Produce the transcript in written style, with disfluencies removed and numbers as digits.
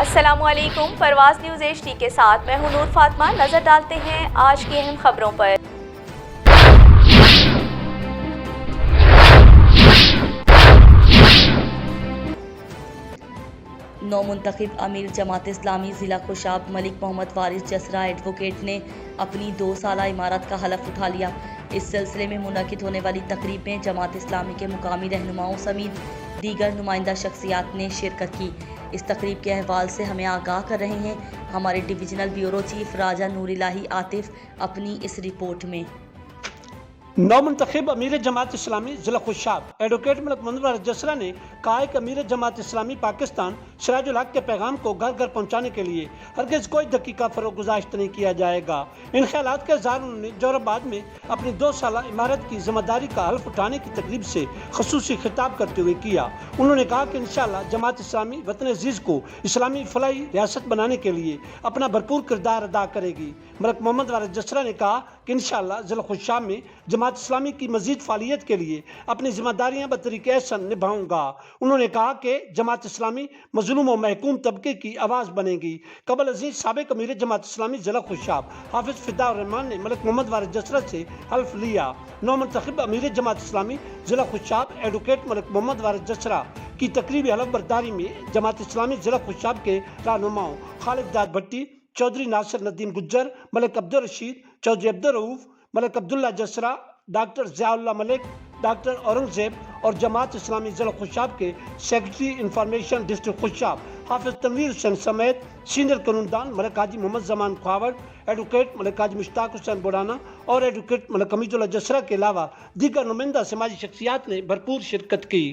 السلام علیکم، پرواز نیوز HD کے ساتھ میں ہوں نور فاطمہ۔ نظر ڈالتے ہیں آج کی اہم خبروں پر۔ نو منتخب امیر جماعت اسلامی ضلع خوشاب ملک محمد وارث جسرا ایڈوکیٹ نے اپنی 2 سالہ امارت کا حلف اٹھا لیا۔ اس سلسلے میں منعقد ہونے والی تقریب میں جماعت اسلامی کے مقامی رہنماؤں سمیت دیگر نمائندہ شخصیات نے شرکت کی۔ اس تقریب کے احوال سے ہمیں آگاہ کر رہے ہیں ہمارے ڈویژنل بیورو چیف راجہ نور الہی عاطف اپنی اس رپورٹ میں۔ نو منتخب امیر جماعت اسلامی ضلع خوشاب ایڈوکیٹ ملک محمد وارث جسرا نے کہا ہے کہ امیر جماعت اسلامی پاکستان سراج الحق کے پیغام کو گھر گھر پہنچانے کے لیے ہرگز کوئی دقیقہ فروغ گزاشت نہیں کیا جائے گا۔ ان خیالات کا اظہار انہوں نے جوہر آباد میں اپنی 2 سالہ امارت کی ذمہ داری کا حلف اٹھانے کی تقریب سے خصوصی خطاب کرتے ہوئے کیا۔ انہوں نے کہا کہ انشاءاللہ جماعت اسلامی وطن عزیز کو اسلامی فلاحی ریاست بنانے کے لیے اپنا بھرپور کردار ادا کرے گی۔ ملک محمد وارث جسرا نے کہا کہ انشاءاللہ ضلع خوشاب میں جماعت اسلامی کی مزید فعالیت کے لیے اپنی ذمہ داریاں بطریق احسن نبھاؤں گا۔ انہوں نے کہا کہ جماعت اسلامی مظلوم و محکوم طبقے کی آواز بنے گی۔ قبل ازیں سابق امیر جماعت اسلامی ضلع خوشاب حافظ فدا الرحمان نے ملک محمد وارث جسرا سے حلف لیا۔ نو منتخب امیر جماعت اسلامی ضلع خوشاب ایڈوکیٹ ملک محمد وارث جسرا کی تقریبی حلف برداری میں جماعت اسلامی ضلع خوشاب کے رہنماؤں خالد داد بھٹی، چودھری ناصر ندیم گجر، ملک عبدالرشید، چودھری عبدالرؤوف، ملک عبداللہ جسرا، ڈاکٹر ضیاء اللہ ملک، ڈاکٹر اورنگزیب اور جماعت اسلامی ضلع خوشاب کے سیکرٹری انفارمیشن ڈسٹرکٹ خوشاب حافظ تنویر حسین سمیت سینئر قانوندان ملک حاجی محمد زمان کھاوڑ، ایڈوکیٹ ملک حاجی مشتاق حسین بوڑانا اور ایڈوکیٹ ملک حمید اللہ جسرا کے علاوہ دیگر نمائندہ سماجی شخصیات نے بھرپور شرکت کی۔